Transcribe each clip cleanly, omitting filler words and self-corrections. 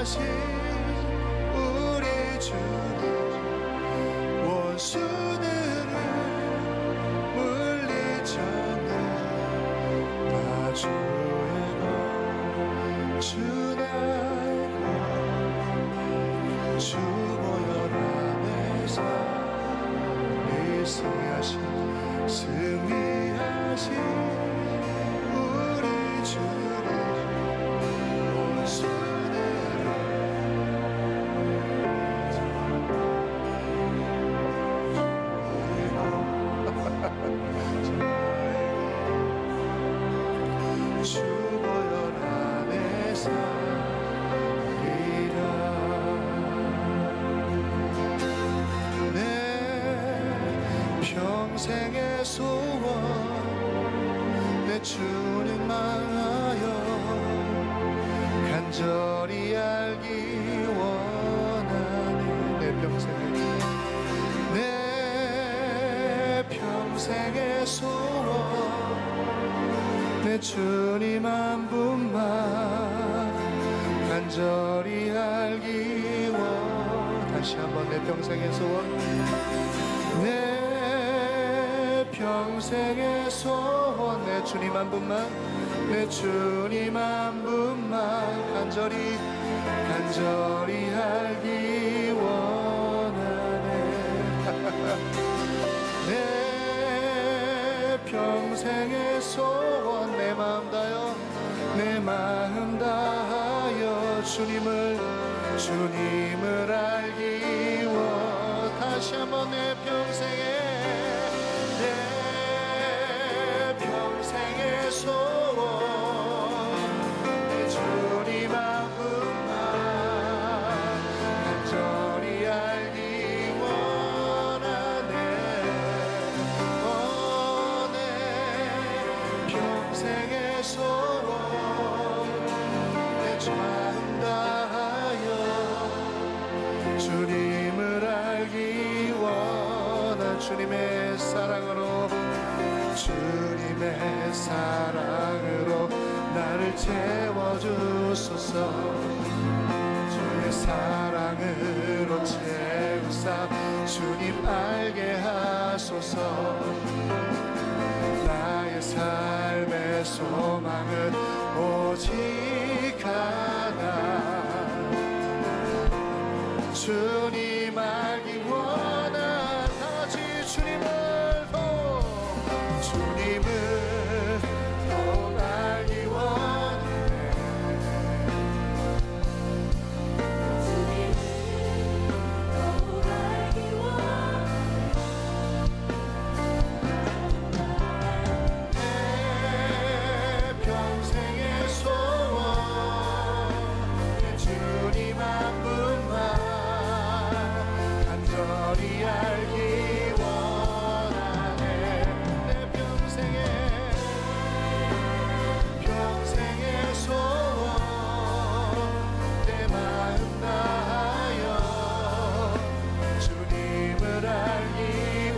승리하신 우리 주님, 원수들을 물리쳤네. 나 주의 것 주 나의 것 주 보혈 안에서 승리하신 우리 주님, 원수들을 주 보혈 안에서 평생의 소원 내 주님만 하여 간절히 알기 원하네. 내 평생의 소원 내 주님 한 분만 간절히 알기 원. 다시 한번 내 평생의 소원, 내 평생의 소원 내 주님 한 분만, 내 주님 한 분만 간절히 알기 원하네. 내 평생의 소원 내 마음 다하여 주님을 알기 원. 다시 한번 내 평생의 소원 내 주님 한 분만 간절히 알기 원하네. 내 평생의 소원 내 마음 다하여 주님을 알기 원한 주님의 사랑으로 나를 채워주소서. 주의 사랑으로 채우사 주님 알게 하소서. 나의 삶의 소망은 오직 하나, 주님 알기 원한. 다시 주님을 더욱 알기 원해. 주님을 더욱 알기 원해. 내 평생의 소원 내 주님 한 분만 간절히 알기 원하네. 내 평생의 소원 내 마음 다하여 주님을 알기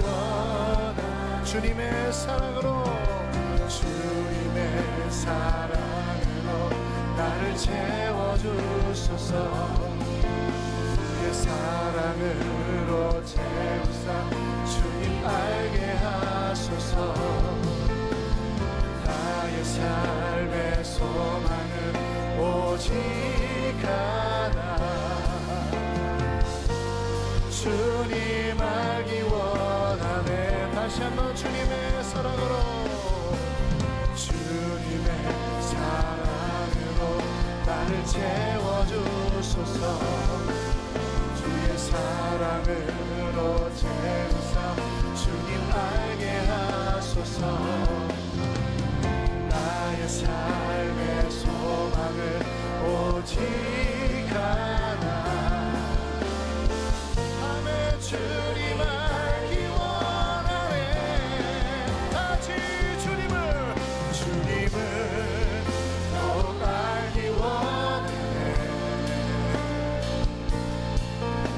원하. 주님의 사랑으로 나를 채워주소서. 주의 사랑으로 채우사 주님 알게 하소서. 나의 삶의 소망은 오직 하나, 주님 알기 원하네. 다시 한번 주님의 사랑으로 나를 채워주소서. 주의 사랑으로 채우사 주님 알게 하소서. 나의 삶의 소망은 오직 하나, 아멘. 주님 알기 원하네. 다시 주님을 더욱 알기 원해.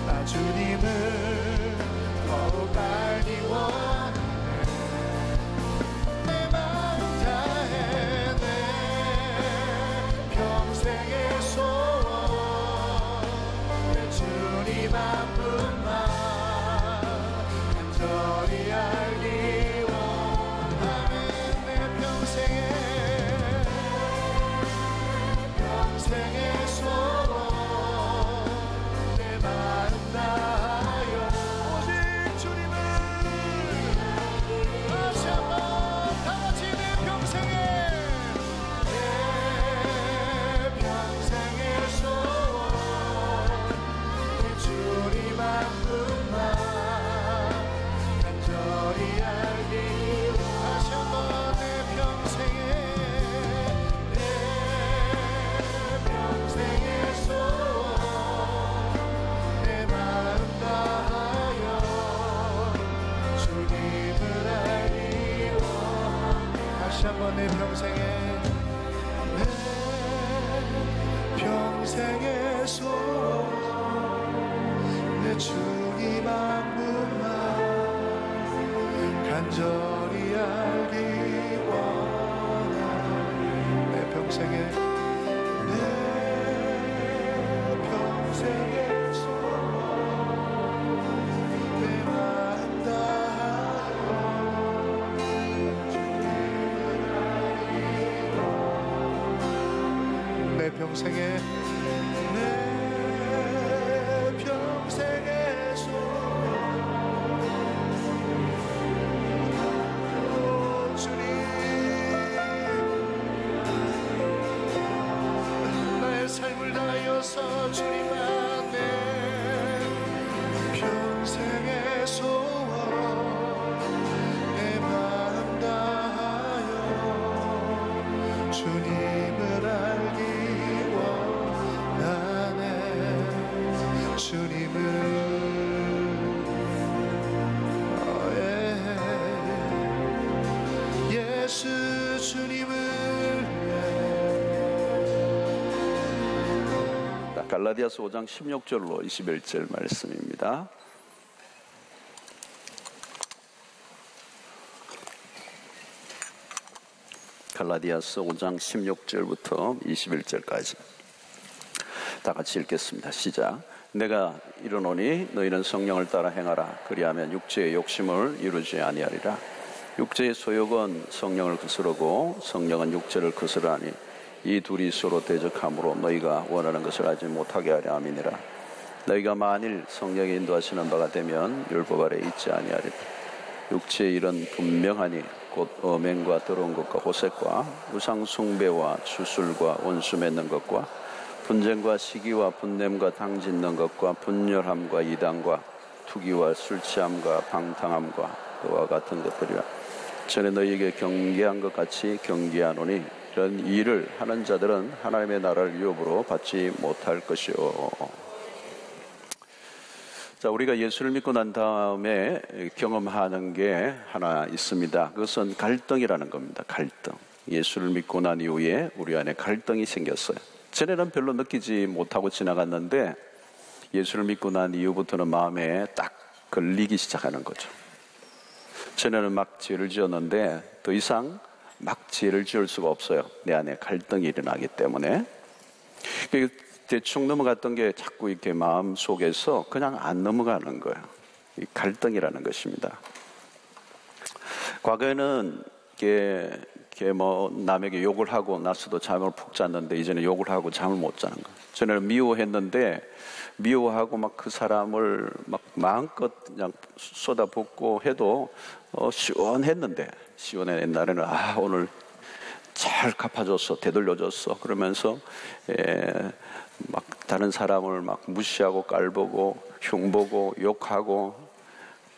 나 주님을 더욱 알기 원해. 내 마음 다해. 내 평생의 소원 주님 한 분만 간절히 알기 원하는 내 평생의 소원 내 마음 다하여 오직 주님을 다시 한번 다같이 내 평생의 소원 주님 한 분만 간절히 알기 다시 한번 내 평생의 소원 내 마음 다하여 주님을 알기 원 다시 한번 내 평생의 소원 내 주님 한 분만 간절히 알기 원하는 내 평생의 소원 내 마음 다하여 주님을 알기 원하는 내 평생의 삶을 다하여서 주님만 내 평생의 소원 내 마음 다하여 주님을 알기 원하네 주님을 예수 주님을 갈라디아서 5장 16절로 21절 말씀입니다. 갈라디아서 5장 16절부터 21절까지 다 같이 읽겠습니다. 시작. 내가 이르노니 너희는 성령을 따라 행하라. 그리하면 육체의 욕심을 이루지 아니하리라. 육체의 소욕은 성령을 거스르고 성령은 육체를 거스르하니 이 둘이 서로 대적함으로 너희가 원하는 것을 하지 못하게 하려 함이니라. 너희가 만일 성령의 인도하시는 바가 되면 율법 아래 있지 아니하리라. 육체의 일은 분명하니 곧 음행과 더러운 것과 호색과 우상 숭배와 주술과 원수 맺는 것과 분쟁과 시기와 분냄과 당짓는 것과 분열함과 이단과 투기와 술 취함과 방탕함과 그와 같은 것들이라. 전에 너희에게 경계한 것 같이 경계하노니 이런 일을 하는 자들은 하나님의 나라를 유업으로 받지 못할 것이요. 자, 우리가 예수를 믿고 난 다음에 경험하는 게 하나 있습니다. 그것은 갈등이라는 겁니다. 갈등. 예수를 믿고 난 이후에 우리 안에 갈등이 생겼어요. 전에는 별로 느끼지 못하고 지나갔는데 예수를 믿고 난 이후부터는 마음에 딱 걸리기 시작하는 거죠. 전에는 막 죄를 지었는데 더 이상 막 죄를 지을 수가 없어요. 내 안에 갈등이 일어나기 때문에. 대충 넘어갔던 게 자꾸 이렇게 마음 속에서 그냥 안 넘어가는 거예요. 이 갈등이라는 것입니다. 과거에는 이게 뭐 남에게 욕을 하고 나서도 잠을 푹 잤는데 이제는 욕을 하고 잠을 못 자는 거예요. 전에는 미워했는데 미워하고 막 그 사람을 막 마음껏 그냥 쏟아붓고 해도 시원했는데 옛날에는 오늘 잘 갚아줬어, 되돌려줬어 그러면서 막 다른 사람을 막 무시하고 깔보고 흉보고 욕하고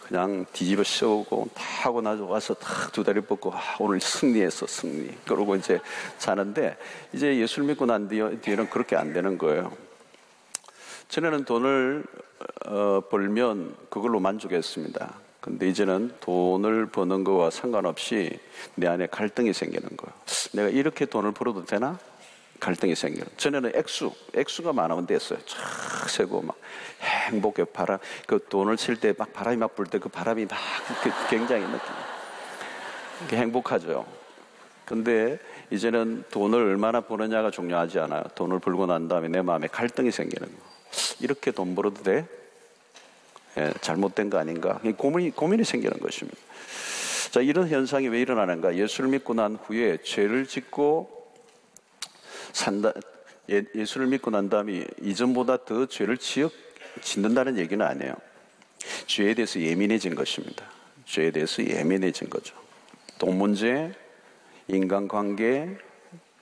그냥 뒤집어 씌우고 다 하고 나서 와서 탁 두 다리 뻗고 오늘 승리했어 승리 그러고 이제 자는데 이제 예수를 믿고 난 뒤에는 그렇게 안 되는 거예요. 전에는 돈을 벌면 그걸로 만족했습니다. 근데 이제는 돈을 버는 거와 상관없이 내 안에 갈등이 생기는 거예요. 내가 이렇게 돈을 벌어도 되나? 갈등이 생겨요. 전에는 액수가 많으면 됐어요. 쫙 세고 막 행복해 그 돈을 칠 때 막 바람이 막 불 때 그 바람이 막 굉장히 행복하죠. 근데 이제는 돈을 얼마나 버느냐가 중요하지 않아요. 돈을 벌고 난 다음에 내 마음에 갈등이 생기는 거예요. 이렇게 돈 벌어도 돼? 잘못된 거 아닌가? 고민이 생기는 것입니다. 자, 이런 현상이 왜 일어나는가? 예수를 믿고 난 후에 죄를 짓고 산다. 예수를 믿고 난 다음에 이전보다 더 죄를 짓는다는 얘기는 아니에요. 죄에 대해서 예민해진 것입니다. 죄에 대해서 예민해진 거죠. 돈 문제, 인간관계,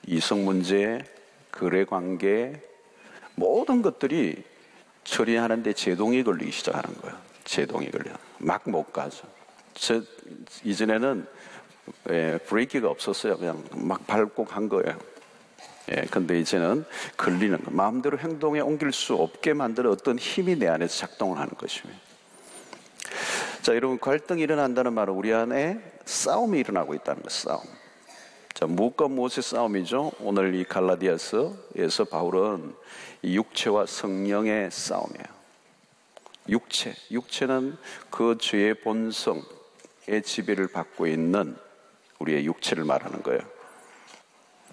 이성문제, 거래관계, 모든 것들이 처리하는데 제동이 걸리기 시작하는 거예요. 제동이 걸려. 막 못 가죠. 이전에는 브레이크가 없었어요. 그냥 막 밟고 간 거예요. 근데 이제는 걸리는 거. 마음대로 행동에 옮길 수 없게 만드는 어떤 힘이 내 안에서 작동을 하는 것입니다. 자, 여러분, 갈등이 일어난다는 말은 우리 안에 싸움이 일어나고 있다는 거예요. 싸움. 자, 무엇과 무엇의 싸움이죠? 오늘 이 갈라디아서에서 바울은 이 육체와 성령의 싸움이에요. 육체는 그 죄의 본성의 지배를 받고 있는 우리의 육체를 말하는 거예요.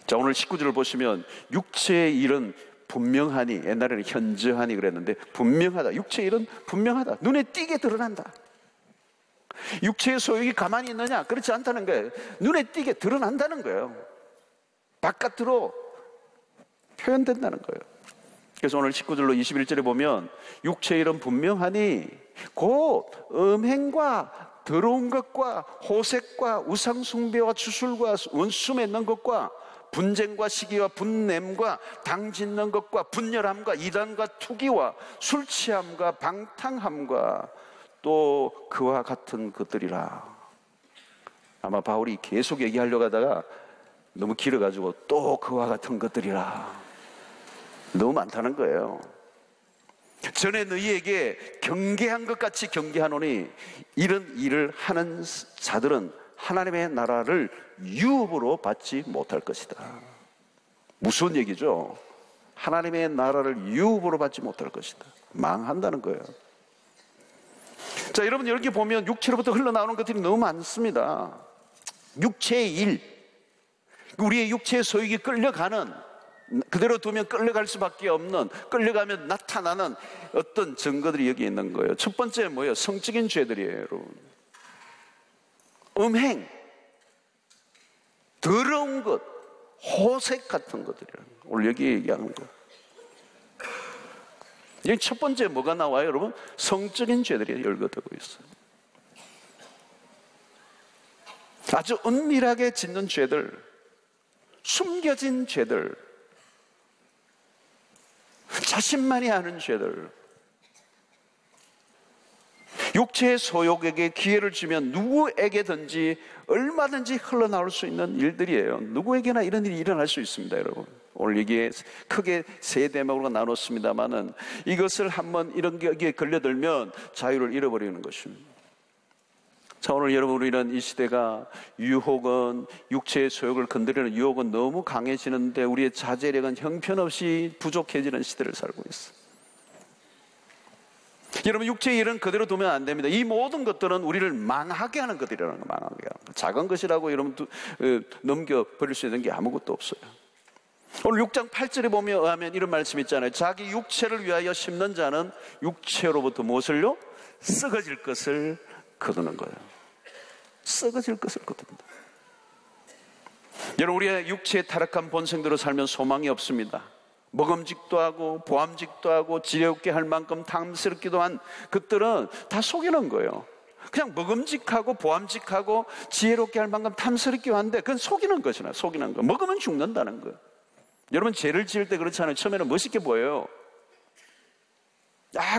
자, 오늘 19절을 보시면 육체의 일은 분명하니, 옛날에는 현저하니 그랬는데 분명하다. 육체의 일은 분명하다. 눈에 띄게 드러난다. 육체의 소욕이 가만히 있느냐? 그렇지 않다는 거예요. 눈에 띄게 드러난다는 거예요. 바깥으로 표현된다는 거예요. 그래서 오늘 19절로 21절에 보면 육체의 일은 분명하니 곧 음행과 더러운 것과 호색과 우상숭배와 주술과 원수 맺는 것과 분쟁과 시기와 분냄과 당짓는 것과 분열함과 이단과 투기와 술취함과 방탕함과 또 그와 같은 것들이라. 아마 바울이 계속 얘기하려고 하다가 너무 길어가지고 또 그와 같은 것들이라. 너무 많다는 거예요. 전에 너희에게 경계한 것 같이 경계하노니 이런 일을 하는 자들은 하나님의 나라를 유업으로 받지 못할 것이다. 무서운 얘기죠. 하나님의 나라를 유업으로 받지 못할 것이다. 망한다는 거예요. 자, 여러분, 여기 보면 육체로부터 흘러나오는 것들이 너무 많습니다. 육체의 일, 우리의 육체의 소욕이 끌려가는, 그대로 두면 끌려갈 수밖에 없는, 끌려가면 나타나는 어떤 증거들이 여기 있는 거예요. 첫 번째 뭐예요? 성적인 죄들이에요, 여러분. 음행, 더러운 것, 호색 같은 것들이라는 거. 오늘 여기 얘기하는 거. 여기 첫 번째 뭐가 나와요, 여러분? 성적인 죄들이 열거되고 있어요. 아주 은밀하게 짓는 죄들, 숨겨진 죄들, 자신만이 아는 죄들. 육체의 소욕에게 기회를 주면 누구에게든지 얼마든지 흘러나올 수 있는 일들이에요. 누구에게나 이런 일이 일어날 수 있습니다, 여러분. 오늘 여기에 크게 세 대목으로 나눴습니다만은 이것을 한번 이런 게 걸려들면 자유를 잃어버리는 것입니다. 자, 오늘 여러분, 우리는 이 시대가 유혹은, 육체의 소욕을 건드리는 유혹은 너무 강해지는데 우리의 자제력은 형편없이 부족해지는 시대를 살고 있어요. 여러분, 육체의 일은 그대로 두면 안 됩니다. 이 모든 것들은 우리를 망하게 하는 것들이라는 거, 망하게 하는 거. 작은 것이라고 여러분 넘겨버릴 수 있는 게 아무것도 없어요. 오늘 6장 8절에 보면 이런 말씀 있잖아요. 자기 육체를 위하여 심는 자는 육체로부터 무엇을요? 썩어질 것을 거두는 거예요. 썩어질 것을 거둔다. 여러분, 우리의 육체의 타락한 본성대로 살면 소망이 없습니다. 먹음직도 하고 보암직도 하고 지혜롭게 할 만큼 탐스럽기도 한 것들은 다 속이는 거예요. 그냥 먹음직하고 보암직하고 지혜롭게 할 만큼 탐스럽기도 한데 그건 속이는 것이나 속이는 거. 먹으면 죽는다는 거예요. 여러분, 죄를 지을 때 그렇지 않아요? 처음에는 멋있게 보여요.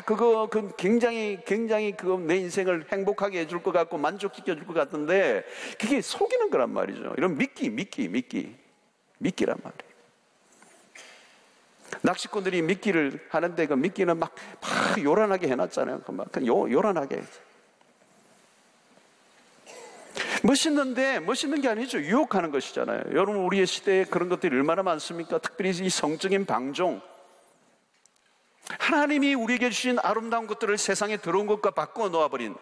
그거 굉장히 그거 내 인생을 행복하게 해줄 것 같고 만족시켜 줄 것 같은데 그게 속이는 거란 말이죠. 이런 미끼란 말이에요. 낚시꾼들이 미끼를 하는데 그 미끼는 막 요란하게 해놨잖아요. 요란하게. 멋있는 게 아니죠. 유혹하는 것이잖아요. 여러분, 우리의 시대에 그런 것들이 얼마나 많습니까? 특별히 이 성적인 방종. 하나님이 우리에게 주신 아름다운 것들을 세상에 들어온 것과 바꾸어 놓아버린,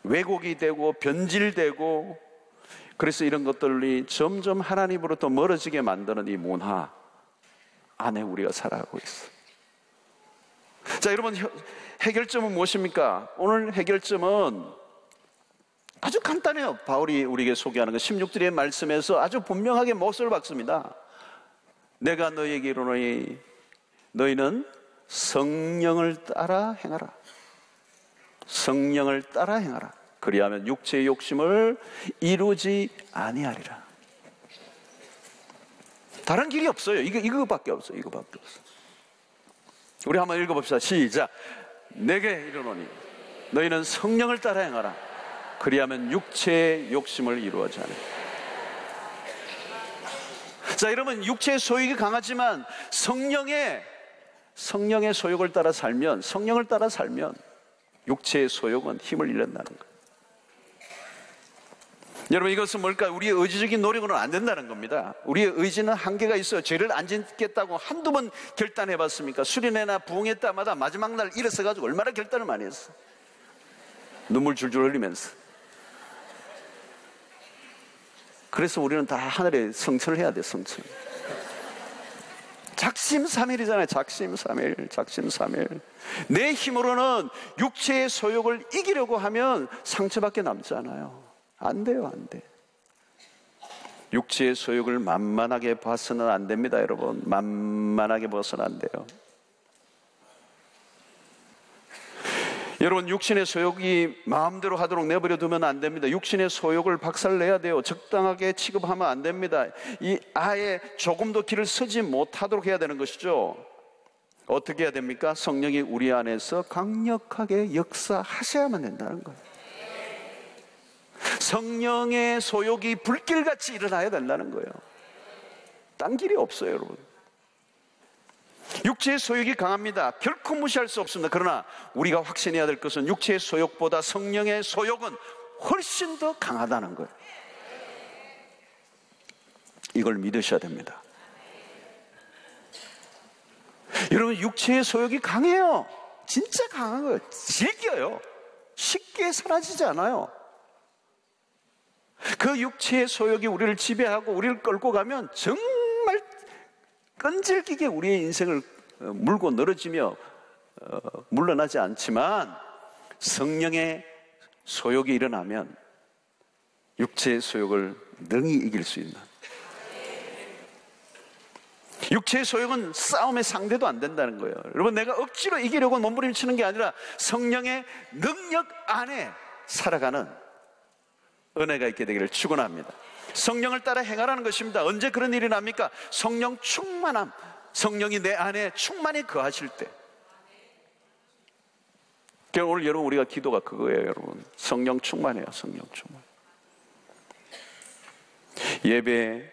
왜곡이 되고 변질되고, 그래서 이런 것들이 점점 하나님으로부터 멀어지게 만드는 이 문화 안에 우리가 살아가고 있어. 자, 여러분, 해결점은 무엇입니까? 오늘 해결점은 아주 간단해요. 바울이 우리에게 소개하는 것 16절의 말씀에서 아주 분명하게 못을 박습니다. 내가 너희에게 이르노니 너희는 성령을 따라 행하라. 성령을 따라 행하라. 그리하면 육체의 욕심을 이루지 아니하리라. 다른 길이 없어요. 이거밖에 없어요. 이거밖에 없어요. 우리 한번 읽어봅시다. 시작. 내게 이르노니 너희는 성령을 따라 행하라. 그리하면 육체의 욕심을 이루어지 않으리라. 자, 여러분, 육체의 소욕이 강하지만 성령의 소욕을 따라 살면, 성령을 따라 살면 육체의 소욕은 힘을 잃는다는 거예요. 여러분, 이것은 뭘까요? 우리의 의지적인 노력으로는 안 된다는 겁니다. 우리의 의지는 한계가 있어요. 죄를 안 짓겠다고 한두 번 결단해 봤습니까? 수련회나 부흥회 때마다 마지막 날 일어서가지고 얼마나 결단을 많이 했어. 눈물 줄줄 흘리면서. 그래서 우리는 다 하늘에 성천을 해야 돼. 성천. 작심삼일이잖아요. 작심삼일. 내 힘으로는 육체의 소욕을 이기려고 하면 상처밖에 남지 않아요. 안 돼요, 안 돼. 육체의 소욕을 만만하게 봐서는 안 됩니다, 여러분. 만만하게 봐서는 안 돼요. 여러분, 육신의 소욕이 마음대로 하도록 내버려 두면 안 됩니다. 육신의 소욕을 박살내야 돼요. 적당하게 취급하면 안 됩니다. 아예 조금도 길을 서지 못하도록 해야 되는 것이죠. 어떻게 해야 됩니까? 성령이 우리 안에서 강력하게 역사하셔야만 된다는 거예요. 성령의 소욕이 불길같이 일어나야 된다는 거예요. 딴 길이 없어요, 여러분. 육체의 소욕이 강합니다. 결코 무시할 수 없습니다. 그러나 우리가 확신해야 될 것은 육체의 소욕보다 성령의 소욕은 훨씬 더 강하다는 거예요. 이걸 믿으셔야 됩니다. 여러분, 육체의 소욕이 강해요. 진짜 강한 거예요. 질겨요. 쉽게 사라지지 않아요. 그 육체의 소욕이 우리를 지배하고 우리를 끌고 가면 정말 끈질기게 우리의 인생을 물고 늘어지며 물러나지 않지만, 성령의 소욕이 일어나면 육체의 소욕을 능히 이길 수 있는, 육체의 소욕은 싸움의 상대도 안 된다는 거예요. 여러분, 내가 억지로 이기려고 몸부림치는 게 아니라 성령의 능력 안에 살아가는 은혜가 있게 되기를 축원합니다. 성령을 따라 행하라는 것입니다. 언제 그런 일이 납니까? 성령 충만함, 성령이 내 안에 충만히 거하실 때. 오늘 여러분, 우리가 기도가 그거예요, 여러분. 성령 충만해요. 성령 충만. 예배,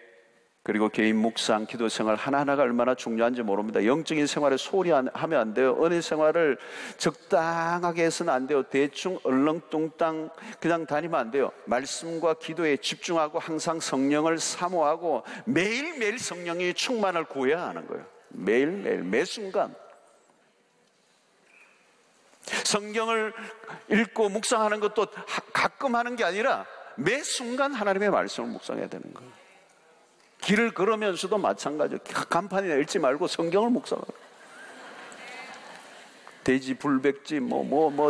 그리고 개인 묵상, 기도 생활 하나하나가 얼마나 중요한지 모릅니다. 영적인 생활에 소홀히 하면 안 돼요. 은혜 생활을 적당하게 해서는 안 돼요. 대충 얼렁뚱땅 그냥 다니면 안 돼요. 말씀과 기도에 집중하고 항상 성령을 사모하고 매일매일 성령의 충만을 구해야 하는 거예요. 매일매일, 매 순간. 성경을 읽고 묵상하는 것도 가끔 하는 게 아니라 매 순간 하나님의 말씀을 묵상해야 되는 거예요. 길을 걸으면서도 마찬가지예요. 간판이나 읽지 말고 성경을 묵상하라. 돼지, 불백지,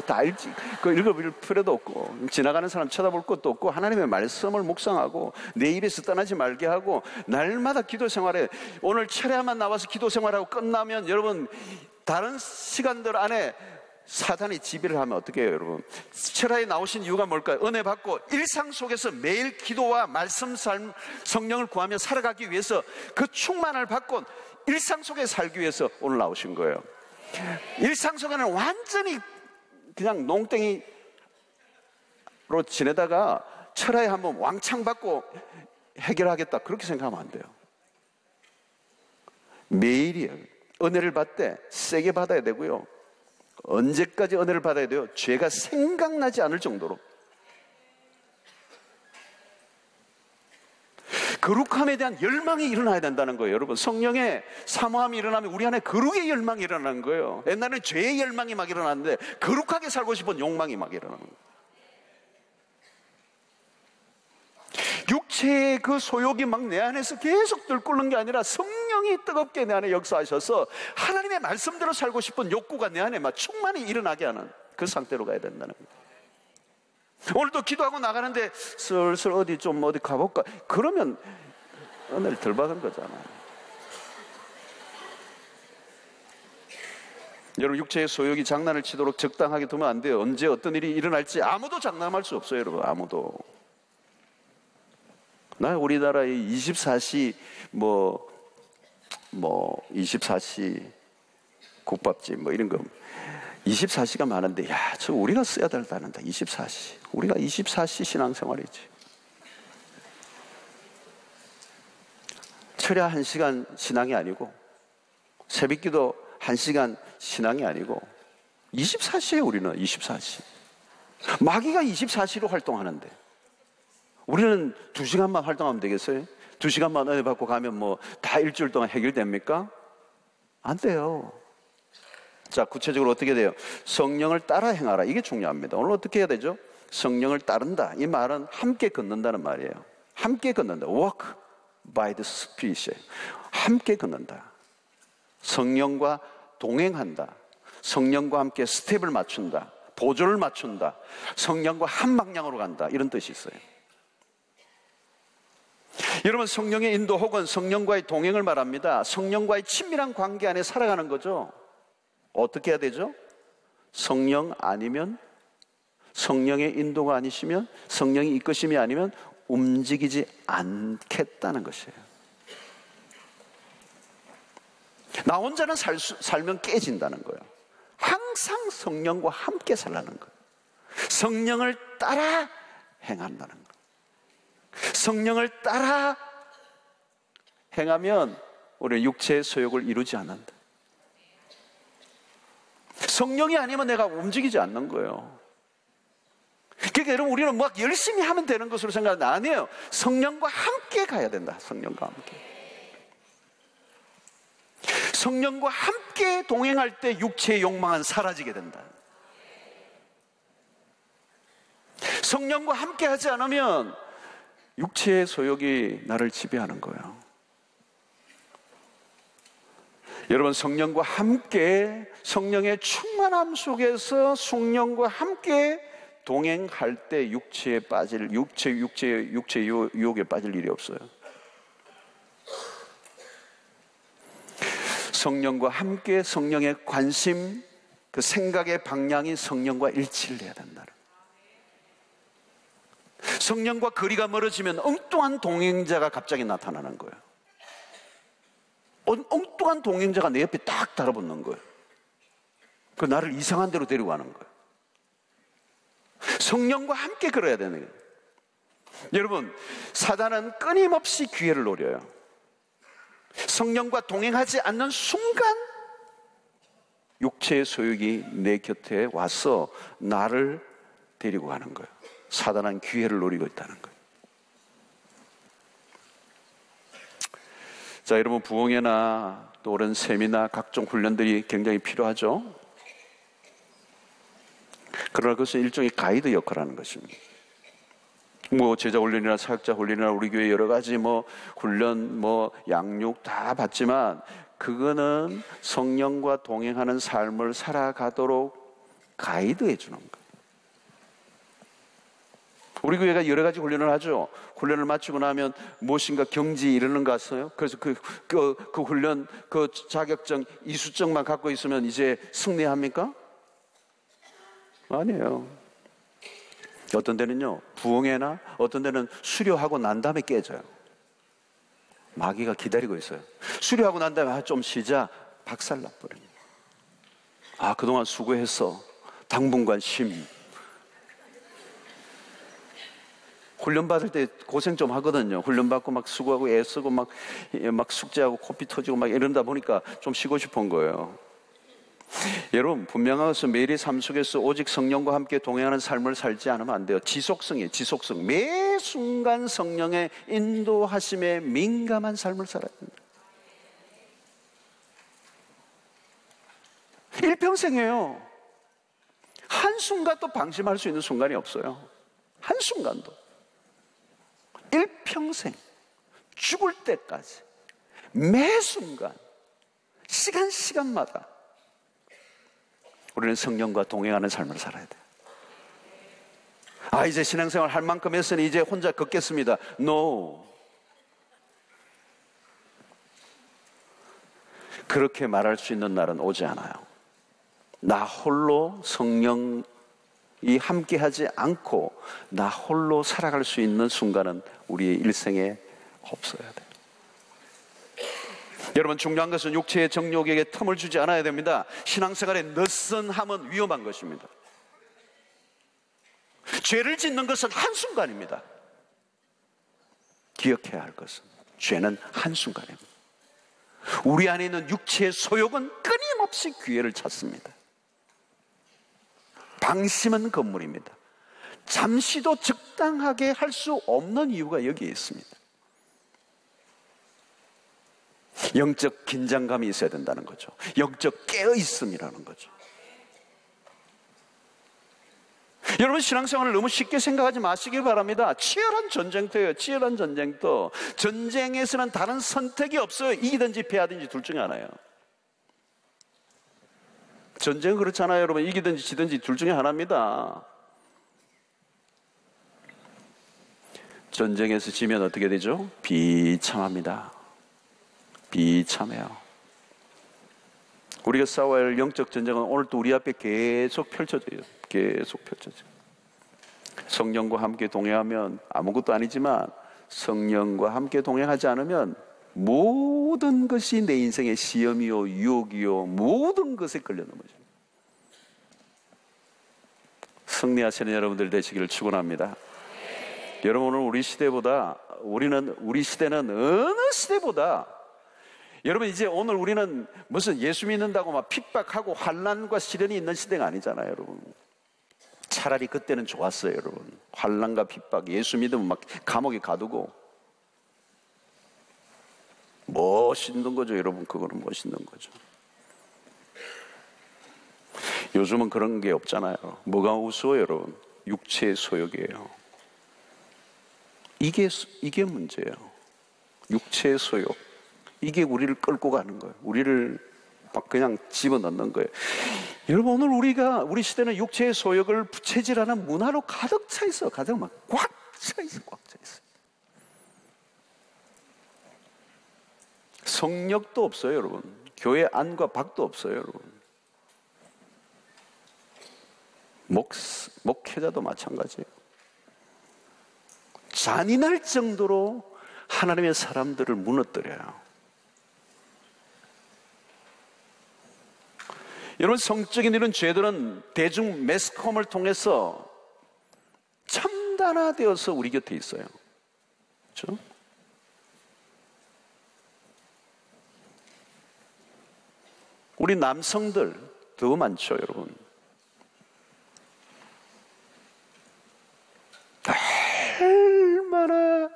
다 읽지. 그거 읽어볼 필요도 없고, 지나가는 사람 쳐다볼 것도 없고, 하나님의 말씀을 묵상하고, 내 입에서 떠나지 말게 하고, 날마다 기도 생활에, 오늘 철야만 나와서 기도 생활하고 끝나면 여러분, 다른 시간들 안에 사단이 지배를 하면 어떻게 해요, 여러분? 철야에 나오신 이유가 뭘까요? 은혜 받고 일상 속에서 매일 기도와 말씀, 삶, 성령을 구하며 살아가기 위해서 그 충만을 받고 일상 속에 살기 위해서 오늘 나오신 거예요. 일상 속에는 완전히 그냥 농땡이로 지내다가 철야에 한번 왕창 받고 해결하겠다, 그렇게 생각하면 안 돼요. 매일이에요. 은혜를 받을 때 세게 받아야 되고요. 언제까지 은혜를 받아야 돼요? 죄가 생각나지 않을 정도로. 거룩함에 대한 열망이 일어나야 된다는 거예요. 여러분, 성령의 사모함이 일어나면 우리 안에 거룩의 열망이 일어나는 거예요. 옛날에는 죄의 열망이 막 일어났는데 거룩하게 살고 싶은 욕망이 막 일어나는 거예요. 육체의 그 소욕이 막 내 안에서 계속 들끓는 게 아니라 성령이 뜨겁게 내 안에 역사하셔서 하나님의 말씀대로 살고 싶은 욕구가 내 안에 막 충만히 일어나게 하는 그 상태로 가야 된다는 거예요. 오늘도 기도하고 나가는데 슬슬 어디 가볼까? 그러면 은혜를 덜 받은 거잖아요. 여러분, 육체의 소욕이 장난을 치도록 적당하게 두면 안 돼요. 언제 어떤 일이 일어날지 아무도 장담할 수 없어요, 여러분. 아무도. 나 우리나라의 24시 24시 국밥집 이런 거 24시가 많은데, 저 우리가 써야 된다는데 24시. 우리가 24시 신앙생활이지. 철야 1시간 신앙이 아니고, 새벽기도 1시간 신앙이 아니고 24시에 우리는 24시. 마귀가 24시로 활동하는데 우리는 2시간만 활동하면 되겠어요? 2시간만 은혜 받고 가면 다 일주일 동안 해결됩니까? 안 돼요. 자, 구체적으로 어떻게 돼요? 성령을 따라 행하라. 이게 중요합니다. 오늘 어떻게 해야 되죠? 성령을 따른다. 이 말은 함께 걷는다는 말이에요. 함께 걷는다. Walk by the Spirit. 함께 걷는다. 성령과 동행한다. 성령과 함께 스텝을 맞춘다. 보조를 맞춘다. 성령과 한 방향으로 간다. 이런 뜻이 있어요. 여러분, 성령의 인도 혹은 성령과의 동행을 말합니다. 성령과의 친밀한 관계 안에 살아가는 거죠. 어떻게 해야 되죠? 성령 아니면, 성령의 인도가 아니시면, 성령이 이끄심이 아니면 움직이지 않겠다는 것이에요. 나 혼자는 살면 깨진다는 거예요. 항상 성령과 함께 살라는 거예요. 성령을 따라 행한다는 거예요. 성령을 따라 행하면 우리는 육체의 소욕을 이루지 않는다. 성령이 아니면 내가 움직이지 않는 거예요. 그러니까 여러분, 우리는 막 열심히 하면 되는 것으로 생각하는데 아니에요. 성령과 함께 가야 된다. 성령과 함께. 성령과 함께 동행할 때 육체의 욕망은 사라지게 된다. 성령과 함께 하지 않으면 육체의 소욕이 나를 지배하는 거예요. 여러분, 성령과 함께, 성령의 충만함 속에서 성령과 함께 동행할 때 육체에 빠질, 육체의 유혹에 빠질 일이 없어요. 성령과 함께 성령의 관심, 그 생각의 방향이 성령과 일치를 해야 된다. 성령과 거리가 멀어지면 엉뚱한 동행자가 갑자기 나타나는 거예요. 엉뚱한 동행자가 내 옆에 딱 달아붙는 거예요. 그 나를 이상한 데로 데리고 가는 거예요. 성령과 함께 걸어야 되는 거예요. 여러분, 사단은 끊임없이 기회를 노려요. 성령과 동행하지 않는 순간 육체의 소욕이 내 곁에 와서 나를 데리고 가는 거예요. 사단은 기회를 노리고 있다는 거예요. 자, 여러분, 부흥회나 또 오랜 세미나 각종 훈련들이 굉장히 필요하죠. 그러나 그것은 일종의 가이드 역할을 하는 것입니다. 제자 훈련이나 사역자 훈련이나 우리 교회 여러 가지 훈련, 양육 다 받지만 그거는 성령과 동행하는 삶을 살아가도록 가이드해 주는 거예요. 우리 교회가 여러 가지 훈련을 하죠. 훈련을 마치고 나면 무엇인가 경지 이르는 거 같아요. 그래서 그 훈련, 그 자격증, 이수증만 갖고 있으면 이제 승리합니까? 아니에요. 어떤 데는요, 부흥회나 어떤 데는 수료하고 난 다음에 깨져요. 마귀가 기다리고 있어요. 수료하고 난 다음에 좀 쉬자, 박살나버려요. 그동안 수고했어. 당분간 쉼. 훈련 받을 때 고생 좀 하거든요. 훈련 받고 막 수고하고 애쓰고 막 숙제하고 코피 터지고 막 이런다 보니까 좀 쉬고 싶은 거예요. 여러분, 분명한 것은 매일의 삶 속에서 오직 성령과 함께 동행하는 삶을 살지 않으면 안 돼요. 지속성이에요. 지속성. 매 순간 성령의 인도하심에 민감한 삶을 살아야 됩니다. 일평생이에요. 한순간도 방심할 수 있는 순간이 없어요. 한순간도. 일평생 죽을 때까지 매 순간 시간마다 우리는 성령과 동행하는 삶을 살아야 돼요. 이제 신앙생활 할 만큼 했으니 이제 혼자 걷겠습니다. No. 그렇게 말할 수 있는 날은 오지 않아요. 나 홀로 성령이 함께하지 않고 나 홀로 살아갈 수 있는 순간은 우리의 일생에 없어야 돼요. 여러분, 중요한 것은 육체의 정욕에게 틈을 주지 않아야 됩니다. 신앙생활의 느슨함은 위험한 것입니다. 죄를 짓는 것은 한순간입니다. 기억해야 할 것은 죄는 한순간입니다. 우리 안에 있는 육체의 소욕은 끊임없이 기회를 찾습니다. 방심은 건물입니다. 잠시도 적당하게 할 수 없는 이유가 여기에 있습니다. 영적 긴장감이 있어야 된다는 거죠. 영적 깨어있음이라는 거죠. 여러분, 신앙생활을 너무 쉽게 생각하지 마시기 바랍니다. 치열한 전쟁터예요. 치열한 전쟁터. 전쟁에서는 다른 선택이 없어요. 이기든지 패하든지 둘 중에 하나예요. 전쟁은 그렇잖아요, 여러분. 이기든지 지든지 둘 중에 하나입니다. 전쟁에서 지면 어떻게 되죠? 비참합니다. 비참해요. 우리가 싸워야 할 영적 전쟁은 오늘도 우리 앞에 계속 펼쳐져요. 계속 펼쳐져요. 성령과 함께 동행하면 아무것도 아니지만 성령과 함께 동행하지 않으면 모든 것이 내 인생의 시험이요 유혹이요 모든 것에 끌려 넘어져요. 승리하시는 여러분들 되시기를 축원합니다. 여러분, 오늘 우리 시대는 어느 시대보다 여러분, 이제 오늘 우리는 무슨 예수 믿는다고 막 핍박하고 환난과 시련이 있는 시대가 아니잖아요, 여러분. 차라리 그때는 좋았어요, 여러분. 환난과 핍박, 예수 믿으면 막 감옥에 가두고. 멋있는 거죠, 여러분. 그거는 멋있는 거죠. 요즘은 그런 게 없잖아요. 뭐가 우스워요, 여러분? 육체의 소욕이에요. 이게 문제예요. 육체의 소욕. 이게 우리를 끌고 가는 거예요. 우리를 막 그냥 집어넣는 거예요. 여러분, 오늘 우리 시대는 육체의 소욕을 부채질하는 문화로 가득 차 있어요. 가득 막 꽉 차 있어요. 꽉 차 있어요. 성령도 없어요, 여러분. 교회 안과 밖도 없어요, 여러분. 목회자도 마찬가지예요. 잔인할 정도로 하나님의 사람들을 무너뜨려요. 여러분, 성적인 이런 죄들은 대중 매스컴을 통해서 첨단화되어서 우리 곁에 있어요. 그렇죠? 우리 남성들 더 많죠, 여러분. 얼마나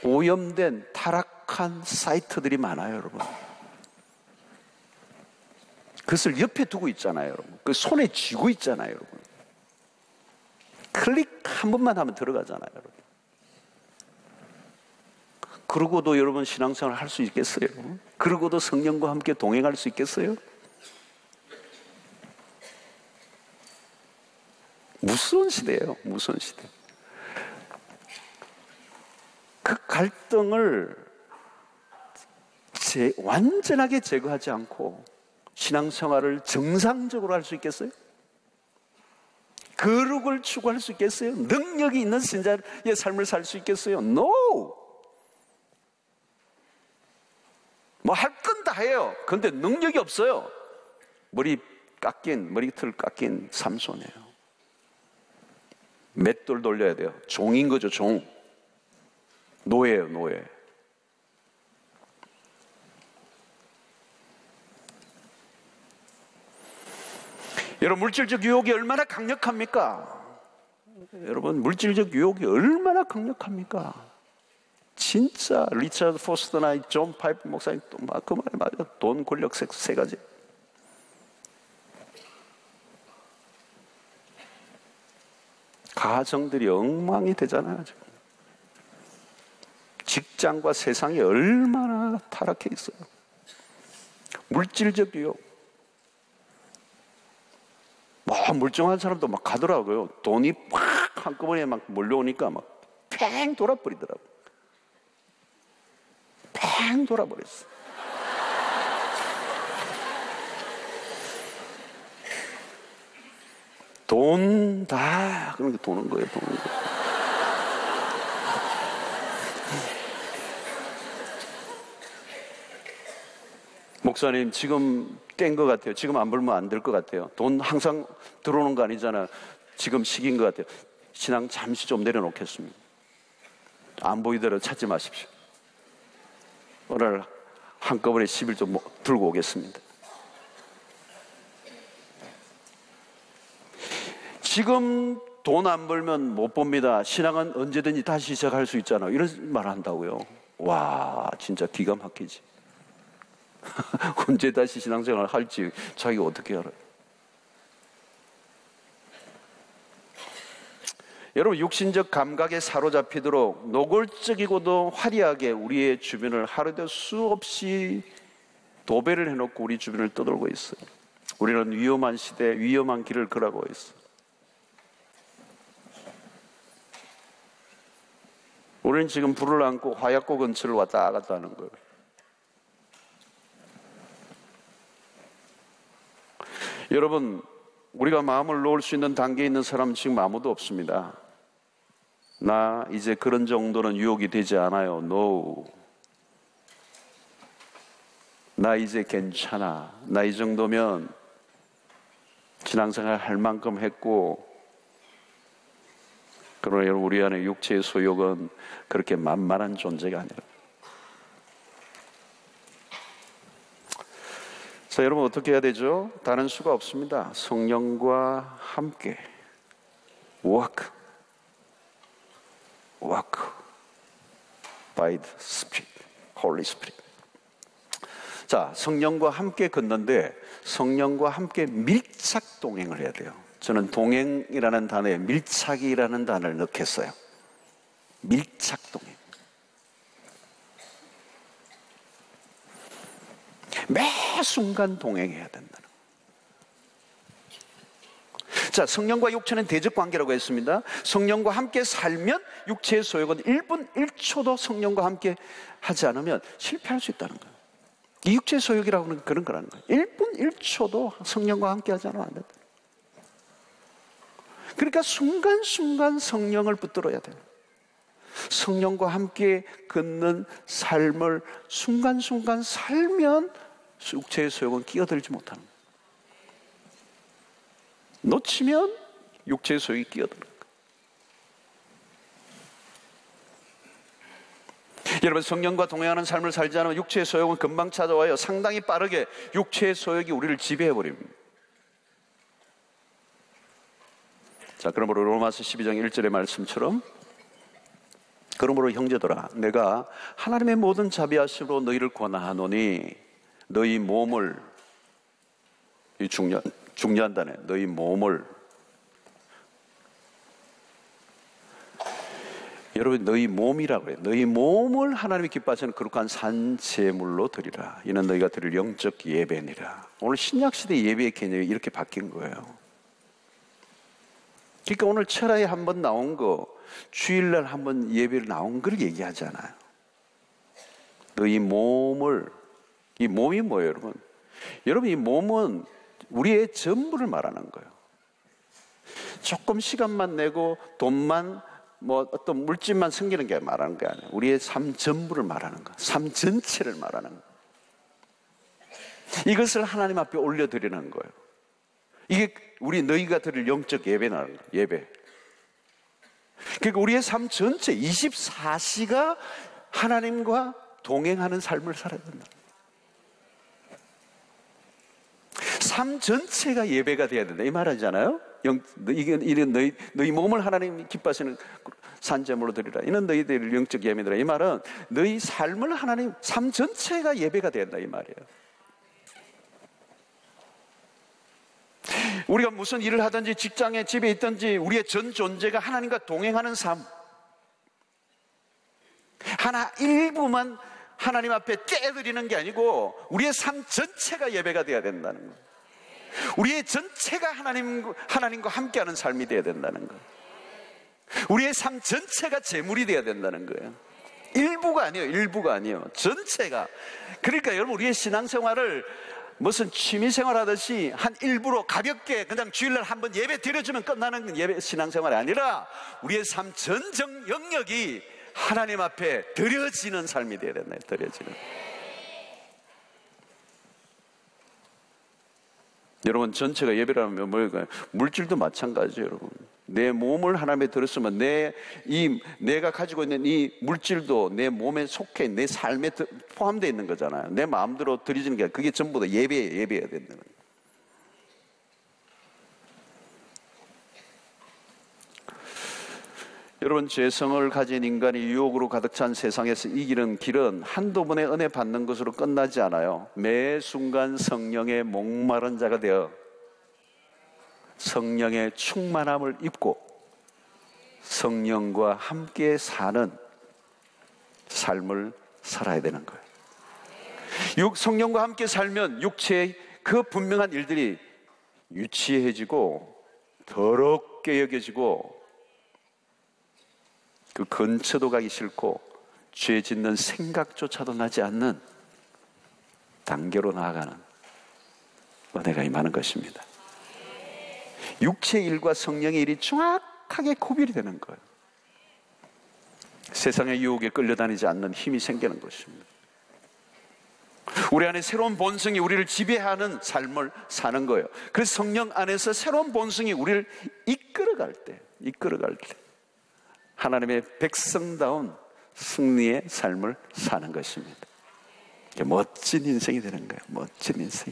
오염된 타락한 사이트들이 많아요, 여러분. 그것을 옆에 두고 있잖아요, 여러분. 그 손에 쥐고 있잖아요, 여러분. 클릭 한 번만 하면 들어가잖아요, 여러분. 그러고도 여러분 신앙생활 할 수 있겠어요? 여러분? 그러고도 성령과 함께 동행할 수 있겠어요? 무서운 시대예요, 무서운 시대. 그 갈등을 완전하게 제거하지 않고 신앙생활을 정상적으로 할 수 있겠어요? 거룩을 추구할 수 있겠어요? 능력이 있는 신자의 삶을 살 수 있겠어요? No! 뭐 할 건 다 해요. 그런데 능력이 없어요. 머리털 깎인 삼손이에요. 맷돌 돌려야 돼요. 종인 거죠, 종. 노예예요, 노예. 여러분, 물질적 유혹이 얼마나 강력합니까? 여러분, 물질적 유혹이 얼마나 강력합니까? 진짜 리처드 포스터나 존 파이프 목사님 또 막 그 말이 맞아요. 돈, 권력, 섹스 세 가지. 가정들이 엉망이 되잖아요. 지금. 직장과 세상이 얼마나 타락해 있어요. 물질적 유혹. 멀쩡한 사람도 막 가더라고요. 돈이 팍 한꺼번에 막 몰려오니까 막 팽 돌아버리더라고요. 팽 돌아버렸어. 돈 다 그렇게 도는 거예요. 도는 거예요. 목사님 지금 깬 것 같아요. 지금 안 벌면 안 될 것 같아요. 돈 항상 들어오는 거 아니잖아요. 지금 시기인 것 같아요. 신앙 잠시 좀 내려놓겠습니다. 안 보이더라도 찾지 마십시오. 오늘 한꺼번에 10일 좀 들고 오겠습니다. 지금 돈 안 벌면 못 봅니다. 신앙은 언제든지 다시 시작할 수 있잖아요. 이런 말 한다고요. 와, 진짜 기가 막히지. 언제 다시 신앙생활을 할지 자기가 어떻게 알아요? 여러분, 육신적 감각에 사로잡히도록 노골적이고도 화려하게 우리의 주변을 하루도 수없이 도배를 해놓고 우리 주변을 떠돌고 있어요. 우리는 위험한 시대, 위험한 길을 걸어가고 있어요. 우리는 지금 불을 안고 화약고 근처를 왔다 갔다 하는 거예요. 여러분, 우리가 마음을 놓을 수 있는 단계에 있는 사람 지금 아무도 없습니다. 나 이제 그런 정도는 유혹이 되지 않아요. No. 나 이제 괜찮아. 나 이 정도면 신앙생활 할 만큼 했고. 그러나 여러분, 우리 안에 육체의 소욕은 그렇게 만만한 존재가 아니라. 자, 여러분 어떻게 해야 되죠? 다른 수가 없습니다. 성령과 함께 walk by the Spirit, Holy Spirit. 자, 성령과 함께 걷는데 성령과 함께 밀착 동행을 해야 돼요. 저는 동행이라는 단어에 밀착이라는 단어를 넣겠어요. 밀착 동행. 매 순간 동행해야 된다는 거예요. 자, 성령과 육체는 대적 관계라고 했습니다. 성령과 함께 살면 육체의 소욕은 1분 1초도 성령과 함께 하지 않으면 실패할 수 있다는 거예요. 이 육체의 소욕이라고 하는 그런 거라는 거예요. 1분 1초도 성령과 함께 하지 않으면 안 된다. 그러니까 순간순간 성령을 붙들어야 돼요. 성령과 함께 걷는 삶을 순간순간 살면 육체의 소욕은 끼어들지 못하는 거예요. 놓치면 육체의 소욕이 끼어드는 거예요. 여러분, 성령과 동행하는 삶을 살지 않으면 육체의 소욕은 금방 찾아와요. 상당히 빠르게 육체의 소욕이 우리를 지배해버립니다. 자, 그러므로 로마서 12장 1절의 말씀처럼, 그러므로 형제들아, 내가 하나님의 모든 자비하심으로 너희를 권하노니 너희 몸을, 이 중요한 단어, 너희 몸을, 여러분, 너희 몸이라고 해요. 너희 몸을 하나님이 기뻐하시는 거룩한 산제물로 드리라. 이는 너희가 드릴 영적 예배니라. 오늘 신약시대 예배의 개념이 이렇게 바뀐 거예요. 그러니까 오늘 철학에 한번 나온 거, 주일날 한번 예배를 나온 걸 얘기하잖아요. 너희 몸을, 이 몸이 뭐예요, 여러분? 여러분, 이 몸은 우리의 전부를 말하는 거예요. 조금 시간만 내고 돈만, 어떤 물질만 생기는 게 말하는 게 아니에요. 우리의 삶 전부를 말하는 거예요. 삶 전체를 말하는 거예요. 이것을 하나님 앞에 올려드리는 거예요. 이게 너희가 드릴 영적 예배라는 거예요. 예배. 그러니까 우리의 삶 전체 24시가 하나님과 동행하는 삶을 살아야 된다. 삶 전체가 예배가 돼야 된다. 이 말 하잖아요. 이는 너희 몸을 하나님 기뻐하시는 산제물로 드리라. 이는 너희들 영적 예배니라. 이 말은 너희 삶을 하나님, 삶 전체가 예배가 된다 이 말이에요. 우리가 무슨 일을 하든지 직장에 집에 있든지 우리의 전 존재가 하나님과 동행하는 삶, 하나 일부만 하나님 앞에 떼드리는 게 아니고 우리의 삶 전체가 예배가 되어야 된다는 거예요. 우리의 전체가 하나님과 함께하는 삶이 되어야 된다는 거예요. 우리의 삶 전체가 제물이 되어야 된다는 거예요. 일부가 아니에요. 일부가 아니에요. 전체가. 그러니까 여러분, 우리의 신앙생활을 무슨 취미생활 하듯이 한 일부로 가볍게 그냥 주일날 한번 예배 드려주면 끝나는 예배 신앙생활이 아니라 우리의 삶 전 영역이 하나님 앞에 드려지는 삶이 되어야 된다. 드려지는. 여러분, 전체가 예배라면 뭘까요? 물질도 마찬가지예요. 여러분, 내 몸을 하나님에 들었으면 내가 가지고 있는 이 물질도 내 몸에 속해 내 삶에 포함되어 있는 거잖아요. 내 마음대로 드려지는 게 아니라 그게 전부 다 예배해야 된다는 거예요. 여러분, 죄성을 가진 인간이 유혹으로 가득 찬 세상에서 이기는 길은 한두 번의 은혜 받는 것으로 끝나지 않아요. 매 순간 성령의 목마른 자가 되어 성령의 충만함을 입고 성령과 함께 사는 삶을 살아야 되는 거예요. 성령과 함께 살면 육체의 그 분명한 일들이 유치해지고 더럽게 여겨지고 그 근처도 가기 싫고 죄 짓는 생각조차도 나지 않는 단계로 나아가는 은혜가 임하는 것입니다. 육체의 일과 성령의 일이 정확하게 구별이 되는 거예요. 세상의 유혹에 끌려다니지 않는 힘이 생기는 것입니다. 우리 안에 새로운 본성이 우리를 지배하는 삶을 사는 거예요. 그래서 성령 안에서 새로운 본성이 우리를 이끌어갈 때 하나님의 백성다운 승리의 삶을 사는 것입니다. 멋진 인생이 되는 거예요. 멋진 인생.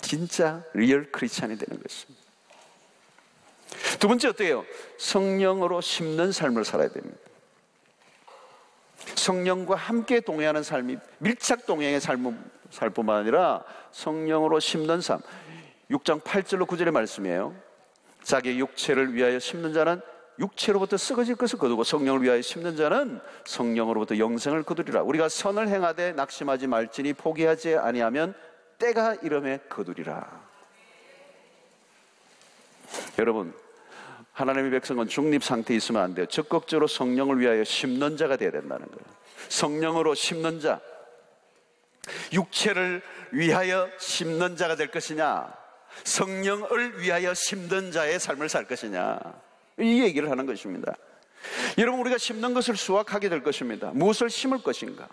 진짜 리얼 크리스찬이 되는 것입니다. 두 번째 어때요? 성령으로 심는 삶을 살아야 됩니다. 성령과 함께 동행하는 삶이 밀착 동행의 살 뿐만 아니라 성령으로 심는 삶. 6장 8절로 9절의 말씀이에요. 자기 육체를 위하여 심는 자는 육체로부터 썩어질 것을 거두고 성령을 위하여 심는 자는 성령으로부터 영생을 거두리라. 우리가 선을 행하되 낙심하지 말지니 포기하지 아니하면 때가 이름에 거두리라. 여러분, 하나님의 백성은 중립 상태에 있으면 안 돼요. 적극적으로 성령을 위하여 심는 자가 되어야 된다는 거예요. 성령으로 심는 자, 육체를 위하여 심는 자가 될 것이냐, 성령을 위하여 심는 자의 삶을 살 것이냐, 이 얘기를 하는 것입니다. 여러분, 우리가 심는 것을 수확하게 될 것입니다. 무엇을 심을 것인가?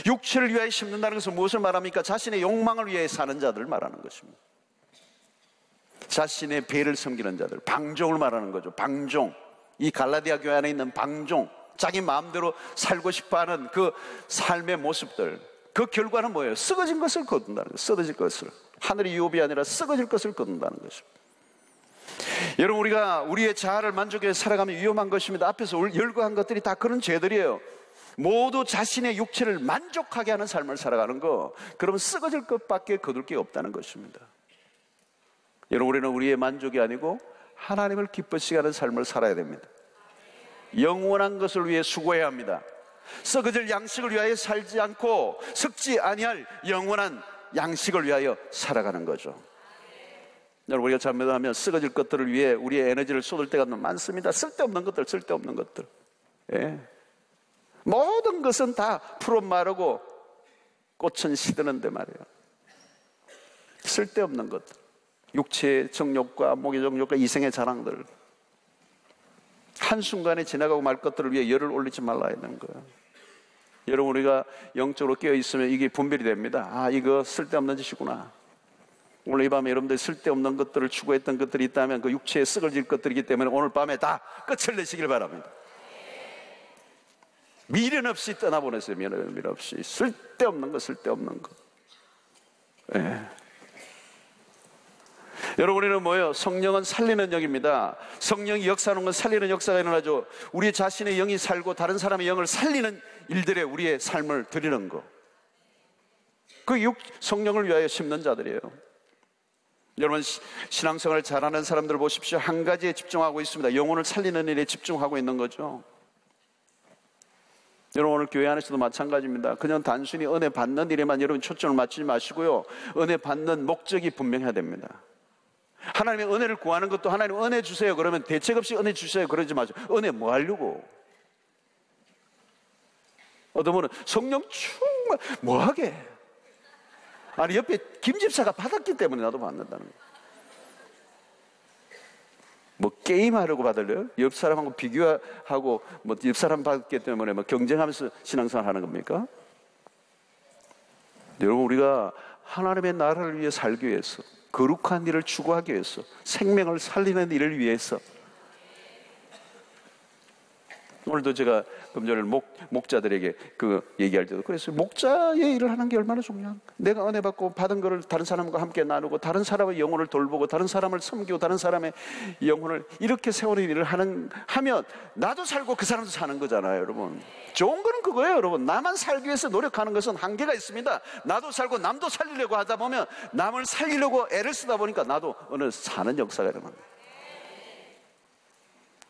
육체를 위하여 심는다는 것은 무엇을 말합니까? 자신의 욕망을 위해 사는 자들을 말하는 것입니다. 자신의 배를 섬기는 자들, 방종을 말하는 거죠. 방종. 이 갈라디아 교회 안에 있는 방종, 자기 마음대로 살고 싶어하는 그 삶의 모습들, 그 결과는 뭐예요? 썩어진 것을 거둔다는 거예요. 썩어질 것을. 하늘의 유업이 아니라 썩어질 것을 거둔다는 것입니다. 여러분, 우리가 우리의 자아를 만족해 살아가면 위험한 것입니다. 앞에서 열거한 것들이 다 그런 죄들이에요. 모두 자신의 육체를 만족하게 하는 삶을 살아가는 거, 그러면 썩어질 것밖에 거둘 게 없다는 것입니다. 여러분, 우리는 우리의 만족이 아니고 하나님을 기쁘시게 하는 삶을 살아야 됩니다. 영원한 것을 위해 수고해야 합니다. 썩어질 양식을 위하여 살지 않고 썩지 아니할 영원한 양식을 위하여 살아가는 거죠. 여러분, 우리가 잘못하면 썩어질 것들을 위해 우리의 에너지를 쏟을 때가 많습니다. 쓸데없는 것들. 예. 모든 것은 다 푸른 마르고 꽃은 시드는데 말이에요. 쓸데없는 것들, 육체의 정욕과 목의 정욕과 이생의 자랑들, 한순간에 지나가고 말 것들을 위해 열을 올리지 말라 했는 거예요. 여러분, 우리가 영적으로 깨어있으면 이게 분별이 됩니다. 아, 이거 쓸데없는 짓이구나. 오늘 이 밤에 여러분들 쓸데없는 것들을 추구했던 것들이 있다면 그 육체에 썩어질 것들이기 때문에 오늘 밤에 다 끝을 내시길 바랍니다. 미련 없이 떠나보내세요. 미련 없이. 쓸데없는 거. 예. 여러분, 우리는 뭐예요? 성령은 살리는 영입니다. 성령이 역사하는 건 살리는 역사가 일어나죠. 우리 자신의 영이 살고 다른 사람의 영을 살리는 일들에 우리의 삶을 드리는 거, 그 성령을 위하여 심는 자들이에요. 여러분, 신앙생활을 잘하는 사람들 보십시오. 한 가지에 집중하고 있습니다. 영혼을 살리는 일에 집중하고 있는 거죠. 여러분, 오늘 교회 안에서도 마찬가지입니다. 그냥 단순히 은혜 받는 일에만 여러분 초점을 맞추지 마시고요, 은혜 받는 목적이 분명해야 됩니다. 하나님의 은혜를 구하는 것도 하나님 은혜 주세요 그러면 대책 없이 은혜 주세요 그러지 마세요. 은혜 뭐 하려고? 어떤 분은 성령 충만 뭐 하게? 아니, 옆에 김 집사가 받았기 때문에 나도 받는다는 거예요. 뭐 게임하려고 받을래요? 옆 사람하고 비교하고 뭐 옆 사람 받기 때문에 뭐 경쟁하면서 신앙생활 하는 겁니까? 여러분, 우리가 하나님의 나라를 위해 살기 위해서, 거룩한 일을 추구하기 위해서, 생명을 살리는 일을 위해서, 오늘도 제가 금전에 목자들에게 그 얘기할 때도 그랬어요. 목자의 일을 하는 게 얼마나 중요한, 내가 은혜 받고 받은 거를 다른 사람과 함께 나누고 다른 사람의 영혼을 돌보고 다른 사람을 섬기고 다른 사람의 영혼을 이렇게 세우는 일을 하면 나도 살고 그 사람도 사는 거잖아요. 여러분, 좋은 거는 그거예요. 여러분, 나만 살기 위해서 노력하는 것은 한계가 있습니다. 나도 살고 남도 살리려고 하다 보면, 남을 살리려고 애를 쓰다 보니까 나도 어느 사는 역사가 일어납니다.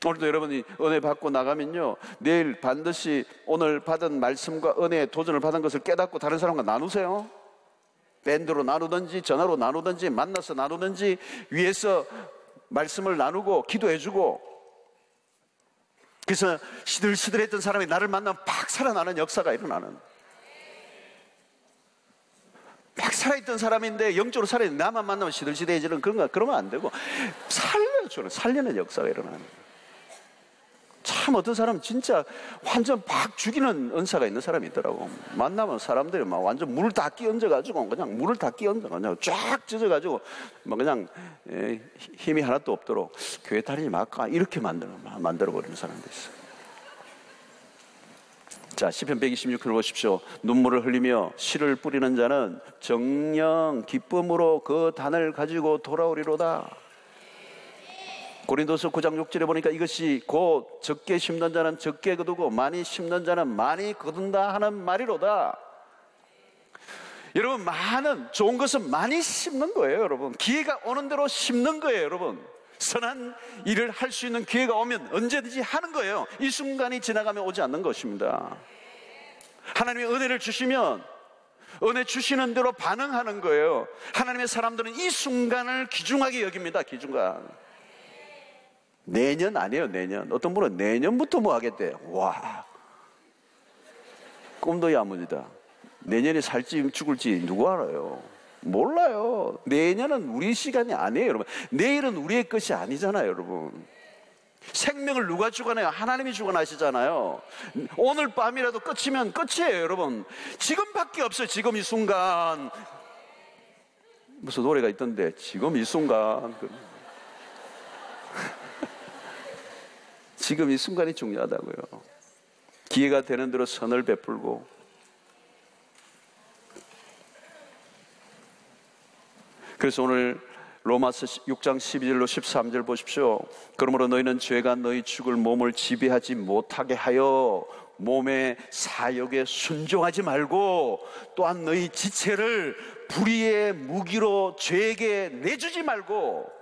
오늘도 여러분이 은혜 받고 나가면요, 내일 반드시 오늘 받은 말씀과 은혜에 도전을 받은 것을 깨닫고 다른 사람과 나누세요. 밴드로 나누든지 전화로 나누든지 만나서 나누든지 위에서 말씀을 나누고 기도해주고, 그래서 시들시들했던 사람이 나를 만나면 팍 살아나는 역사가 일어나는, 막 살아있던 사람인데 영적으로 살아있는 나만 만나면 시들시들해지는 그런 거, 그러면 안 되고 살려주는, 살리는 역사가 일어나는 거예요. 참 어떤 사람은 진짜 완전 막 죽이는 은사가 있는 사람이 있더라고. 만나면 사람들이 막 완전 물을 다 끼얹어가지고 그냥 물을 다 끼얹어 그냥 쫙 찢어가지고 막 그냥 힘이 하나도 없도록 교회 다니지 말까 이렇게 만들어버리는 사람도 있어요. 자, 시편 126편 보십시오. 눈물을 흘리며 씨를 뿌리는 자는 정녕 기쁨으로 그 단을 가지고 돌아오리로다. 고린도서 9장 6절에 보니까 이것이 곧 적게 심는 자는 적게 거두고 많이 심는 자는 많이 거둔다 하는 말이로다. 여러분, 많은 좋은 것은 많이 심는 거예요. 여러분, 기회가 오는 대로 심는 거예요. 여러분, 선한 일을 할 수 있는 기회가 오면 언제든지 하는 거예요. 이 순간이 지나가면 오지 않는 것입니다. 하나님의 은혜를 주시면 은혜 주시는 대로 반응하는 거예요. 하나님의 사람들은 이 순간을 귀중하게 여깁니다. 귀중한. 내년 아니에요. 내년. 어떤 분은 내년부터 뭐 하겠대. 와, 꿈도 야무지다. 내년에 살지 죽을지 누구 알아요? 몰라요. 내년은 우리 시간이 아니에요. 여러분, 내일은 우리의 것이 아니잖아요. 여러분, 생명을 누가 주관해요? 하나님이 주관하시잖아요. 오늘 밤이라도 끝이면 끝이에요. 여러분, 지금밖에 없어요. 지금 이 순간. 무슨 노래가 있던데, 지금 이 순간. 지금 이 순간이 중요하다고요. 기회가 되는 대로 선을 베풀고, 그래서 오늘 로마서 6장 12절로 13절 보십시오. 그러므로 너희는 죄가 너희 죽을 몸을 지배하지 못하게 하여 몸의 사욕에 순종하지 말고, 또한 너희 지체를 불의의 무기로 죄에게 내주지 말고,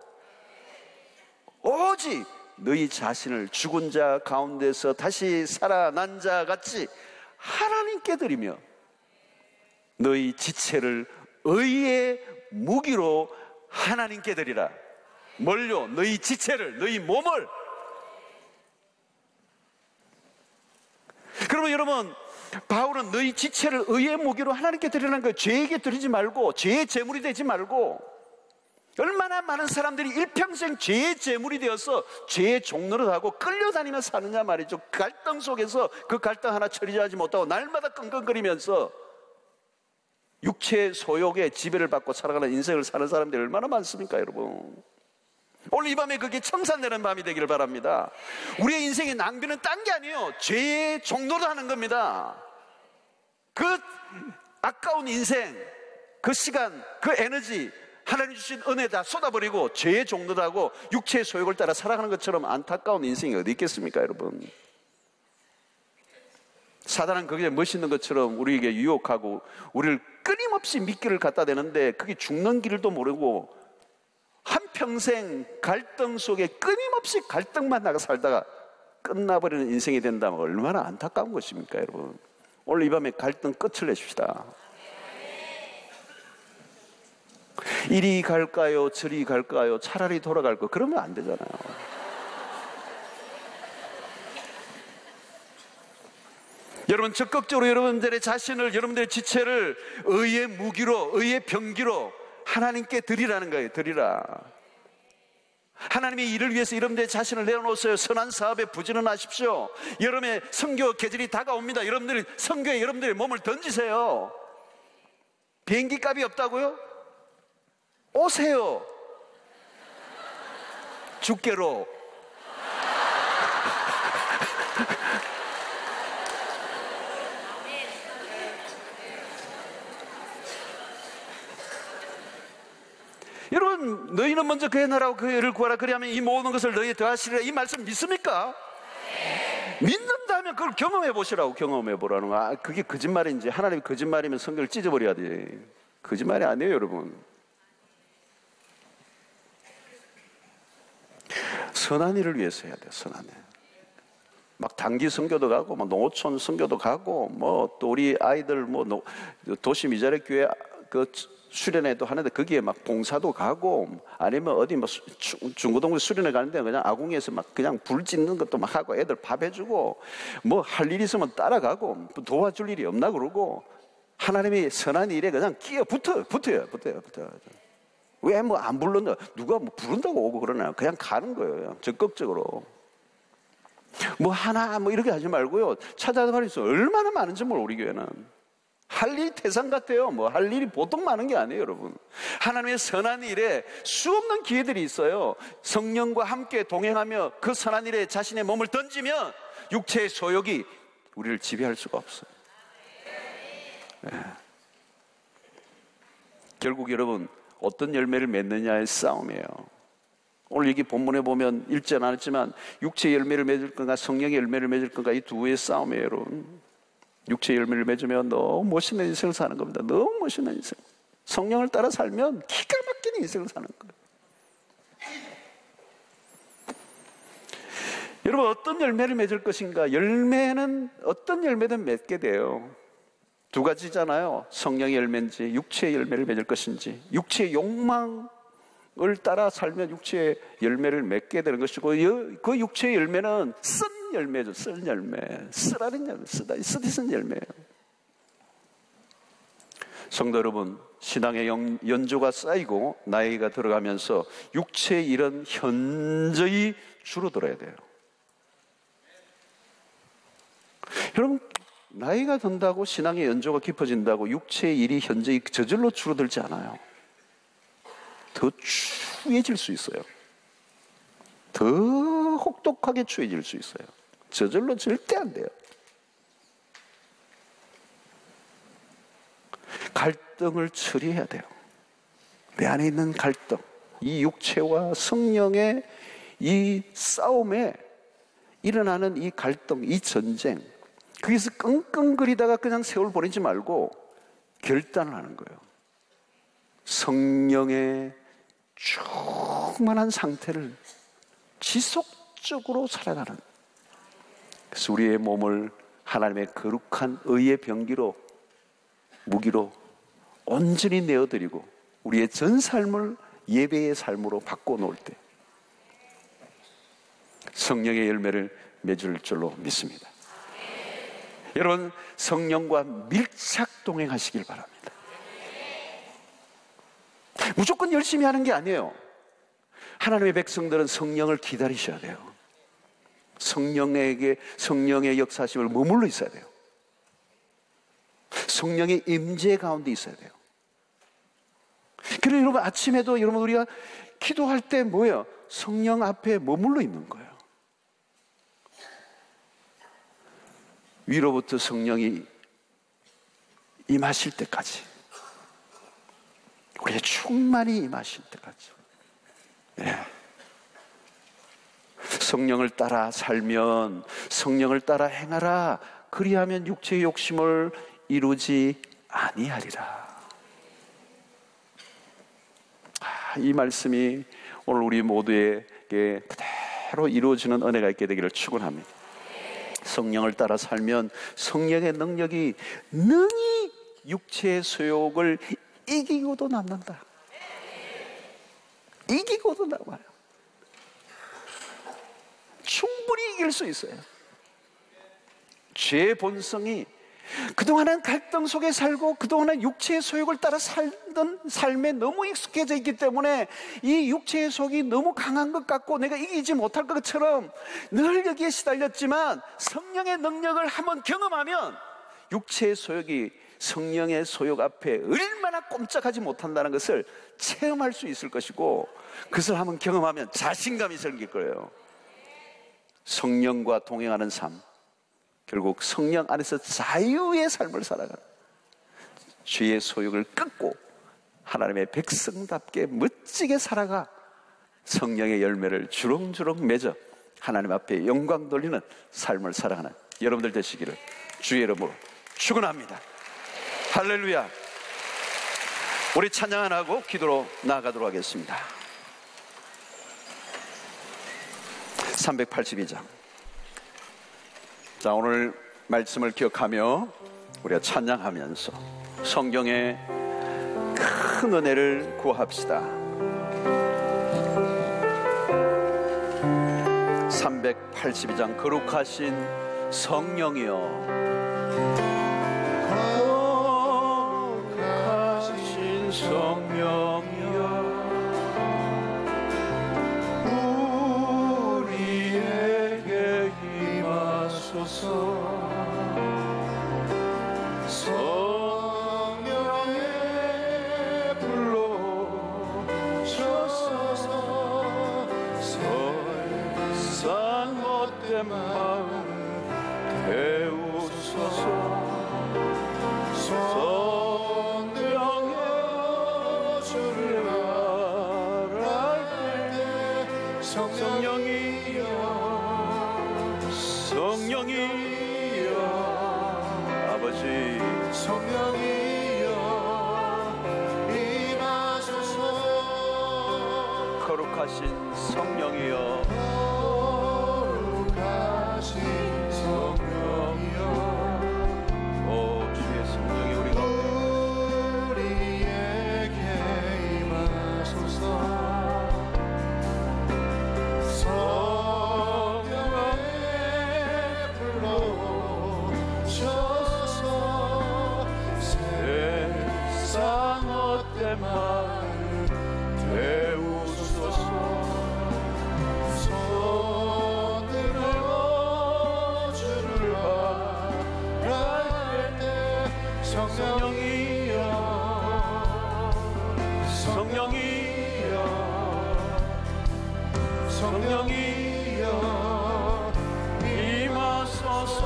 오직 너희 자신을 죽은 자 가운데서 다시 살아난 자 같이 하나님께 드리며 너희 지체를 의의 무기로 하나님께 드리라. 뭘요? 너희 지체를, 너희 몸을. 그러면 여러분, 바울은 너희 지체를 의의 무기로 하나님께 드리라는 거예요. 죄에게 드리지 말고, 죄의 제물이 되지 말고. 얼마나 많은 사람들이 일평생 죄의 제물이 되어서 죄의 종노릇 하고 끌려다니며 사느냐 말이죠. 갈등 속에서 그 갈등 하나 처리하지 못하고 날마다 끙끙거리면서 육체의 소욕에 지배를 받고 살아가는 인생을 사는 사람들이 얼마나 많습니까, 여러분? 오늘 이 밤에 그게 청산되는 밤이 되기를 바랍니다. 우리의 인생의 낭비는 딴 게 아니에요. 죄의 종노릇 하는 겁니다. 그 아까운 인생, 그 시간, 그 에너지 하나님 주신 은혜 다 쏟아버리고 죄의 종노릇하고 육체의 소욕을 따라 살아가는 것처럼 안타까운 인생이 어디 있겠습니까, 여러분? 사단은 그게 멋있는 것처럼 우리에게 유혹하고 우리를 끊임없이 미끼를 갖다 대는데, 그게 죽는 길도 모르고 평생 갈등 속에 끊임없이 갈등만 나가 살다가 끝나버리는 인생이 된다면 얼마나 안타까운 것입니까, 여러분? 오늘 이 밤에 갈등 끝을 내십시다. 이리 갈까요? 저리 갈까요? 차라리 돌아갈까요? 그러면 안 되잖아요. 여러분, 적극적으로 여러분들의 자신을, 여러분들의 지체를 의의 무기로, 의의 병기로 하나님께 드리라는 거예요. 드리라. 하나님의 일을 위해서 여러분들의 자신을 내어놓으세요. 선한 사업에 부지런하십시오. 여러분의 선교 계절이 다가옵니다. 여러분들이 선교에 여러분들의 몸을 던지세요. 비행기 값이 없다고요? 오세요. 주께로. 여러분, 너희는 먼저 그의 나라와 그의 의를 구하라. 그리하면 이 모든 것을 너희에 더하시리라. 이 말씀 믿습니까? 믿는다면 그걸 경험해 보시라고. 경험해 보라는 거. 그게 거짓말인지, 하나님이 거짓말이면 성경을 찢어버려야 돼. 거짓말이 아니에요, 여러분. 선한 일을 위해서 해야 돼요. 선한 일. 막 단기 선교도 가고, 뭐 농어촌 선교도 가고, 뭐 또 우리 아이들 뭐 도시 미자립 교회 그 수련회도 하는데 거기에 막 봉사도 가고, 아니면 어디 뭐 중고등부 수련회 가는데 그냥 아궁이에서 막 그냥 불 짓는 것도 막 하고, 애들 밥 해주고, 뭐 할 일이 있으면 따라가고, 도와줄 일이 없나 그러고, 하나님의 선한 일에 그냥 끼어 붙어요. 왜 뭐 안 불렀나? 누가 뭐 부른다고 오고 그러나요? 그냥 가는 거예요. 적극적으로. 뭐 하나 뭐 이렇게 하지 말고요. 찾아다니면서 얼마나 많은지 몰라. 우리 교회는 할 일이 태산 같아요. 뭐 할 일이 보통 많은 게 아니에요, 여러분. 하나님의 선한 일에 수없는 기회들이 있어요. 성령과 함께 동행하며 그 선한 일에 자신의 몸을 던지면 육체의 소욕이 우리를 지배할 수가 없어요. 네. 결국 여러분, 어떤 열매를 맺느냐의 싸움이에요. 오늘 여기 본문에 보면 읽지는 않았지만 육체의 열매를 맺을 건가 성령의 열매를 맺을 건가, 이 두의 싸움이에요, 여러분. 육체의 열매를 맺으면 너무 멋있는 인생을 사는 겁니다. 너무 멋있는 인생. 성령을 따라 살면 기가 막히는 인생을 사는 거예요. 여러분, 어떤 열매를 맺을 것인가? 열매는 어떤 열매든 맺게 돼요. 두 가지잖아요. 성령의 열매인지 육체의 열매를 맺을 것인지. 육체의 욕망을 따라 살면 육체의 열매를 맺게 되는 것이고, 그 육체의 열매는 쓴 열매죠. 쓴 열매. 쓰라린 열매. 쓰디쓴 열매예요. 성도 여러분, 신앙의 연조가 쌓이고 나이가 들어가면서 육체의 일은 현저히 줄어들어야 돼요. 여러분, 나이가 든다고 신앙의 연조가 깊어진다고 육체의 일이 현저히 저절로 줄어들지 않아요. 더 추해질 수 있어요. 더 혹독하게 추해질 수 있어요. 저절로 절대 안 돼요. 갈등을 처리해야 돼요. 내 안에 있는 갈등, 이 육체와 성령의 이 싸움에 일어나는 이 갈등, 이 전쟁, 거기서 끙끙거리다가 그냥 세월 보내지 말고 결단을 하는 거예요. 성령의 충만한 상태를 지속적으로 살아가는. 그래서 우리의 몸을 하나님의 거룩한 의의 병기로, 무기로 온전히 내어드리고 우리의 전 삶을 예배의 삶으로 바꿔놓을 때 성령의 열매를 맺을 줄로 믿습니다. 여러분, 성령과 밀착 동행하시길 바랍니다. 무조건 열심히 하는 게 아니에요. 하나님의 백성들은 성령을 기다리셔야 돼요. 성령의 역사심을 머물러 있어야 돼요. 성령의 임재 가운데 있어야 돼요. 그래서 여러분, 아침에도 여러분 우리가 기도할 때 뭐예요? 성령 앞에 머물러 있는 거예요. 위로부터 성령이 임하실 때까지, 우리의 충만히 임하실 때까지. 네. 성령을 따라 살면, 성령을 따라 행하라. 그리하면 육체의 욕심을 이루지 아니하리라. 이 말씀이 오늘 우리 모두에게 그대로 이루어지는 은혜가 있게 되기를 축원합니다. 성령을 따라 살면 성령의 능력이 능히 육체의 소욕을 이기고도 남는다. 이기고도 남아요. 충분히 이길 수 있어요. 죄의 본성이 그동안은 갈등 속에 살고 그동안은 육체의 소욕을 따라 살던 삶에 너무 익숙해져 있기 때문에 이 육체의 소욕이 너무 강한 것 같고 내가 이기지 못할 것처럼 늘 여기에 시달렸지만 성령의 능력을 한번 경험하면 육체의 소욕이 성령의 소욕 앞에 얼마나 꼼짝하지 못한다는 것을 체험할 수 있을 것이고, 그것을 한번 경험하면 자신감이 생길 거예요. 성령과 동행하는 삶, 결국 성령 안에서 자유의 삶을 살아가는, 죄의 소욕을 끊고 하나님의 백성답게 멋지게 살아가 성령의 열매를 주렁주렁 맺어 하나님 앞에 영광 돌리는 삶을 살아가는 여러분들 되시기를 주의 이름으로 축원합니다. 할렐루야. 우리 찬양 안 하고 기도로 나아가도록 하겠습니다. 382장. 자, 오늘 말씀을 기억하며 우리가 찬양하면서 성경의 큰 은혜를 구합시다. 382장. 거룩하신 성령이여, 거룩하신 성령이여, 우리에게 임하소서. 성령의 불로 주소서. 설산 못된 마음 배우소서. 성령의 주를 바랄 때 성령이여, 성령이여, 아버지 성령이여 임하소서. 거룩하신 성령이여, 거룩하신 성령이여, 오 주의 성령이 우리 가운데 우리에게 임하소서. 성령의 불로 주소서. 세상 못된 마음 배우소서. 손들어 주를 바랄 때 성령이여, 성령이여, 성령이여 임하소서.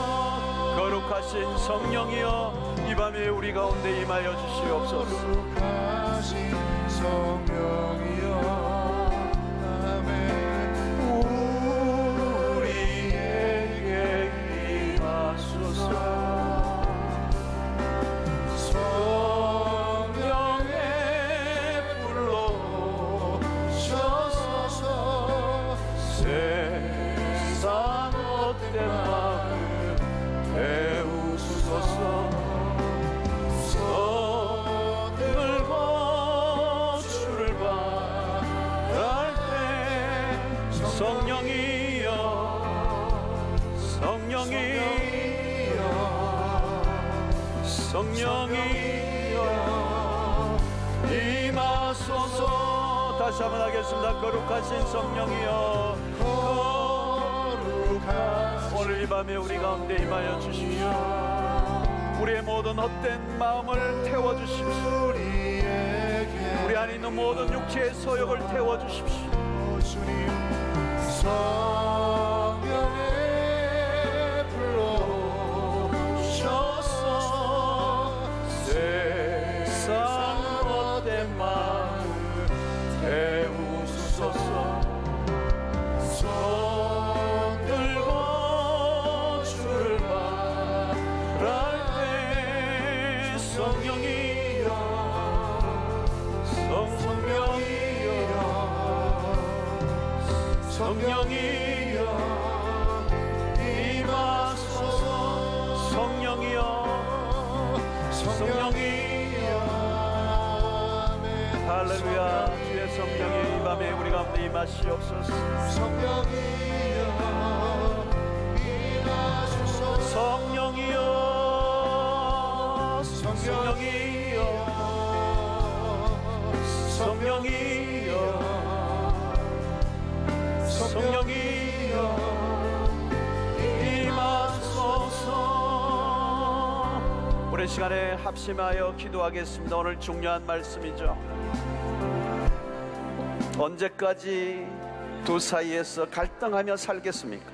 거룩하신 성령이여, 이 밤에 우리 가운데 임하여 주시옵소서. 거룩하신 성령이여, 아멘. 우리에게 임하소서. 성령의 불로 주소서. 세상 못된 마음 배우소서. 손들고 주를 바랄 때 성령이여, 성령이여, 성령이여 임하소서. 다시 한번 하겠습니다. 거룩하신 성령이여, 오늘 이 밤에 우리 가운데 임하여 주십시오. 우리의 모든 헛된 마음을 태워주십시오. 우리 안에 있는 모든 육체의 소욕을 태워주십시오. 성령의 불로 주소서. 세상 못된 마음 태우소서. 손들고 주를 바랄 때 성령이여, 성령이여 성령이여 임하소서. 성령이여 성령이여 할렐루야. 주의 성령이 이 밤에 우리 가운데 임하시옵소서. 성령이여 임하소서. 성령이여 성령이여 성령이여 성령이여 임하소서. 오랜 시간에 합심하여 기도하겠습니다. 오늘 중요한 말씀이죠. 언제까지 두 사이에서 갈등하며 살겠습니까?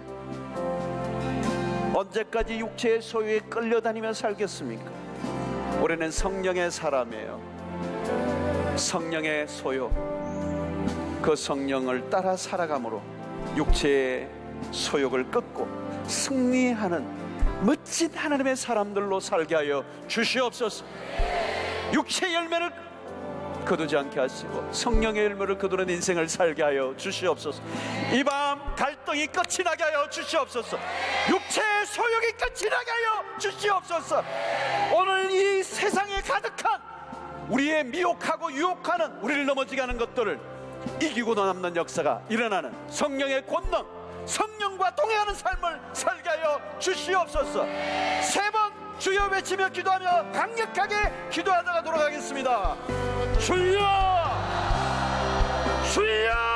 언제까지 육체의 소유에 끌려다니며 살겠습니까? 우리는 성령의 사람이에요. 성령의 소유, 그 성령을 따라 살아감으로 육체의 소욕을 끊고 승리하는 멋진 하나님의 사람들로 살게 하여 주시옵소서. 육체의 열매를 거두지 않게 하시고 성령의 열매를 거두는 인생을 살게 하여 주시옵소서. 이 밤 갈등이 끝이 나게 하여 주시옵소서. 육체의 소욕이 끝이 나게 하여 주시옵소서. 오늘 이 세상에 가득한 우리의 미혹하고 유혹하는 우리를 넘어지게 하는 것들을 이기고 남는 역사가 일어나는 성령의 권능, 성령과 동행하는 삶을 살게 하여 주시옵소서. 3번 주여 외치며 기도하며 강력하게 기도하다가 돌아가겠습니다. 주여 주여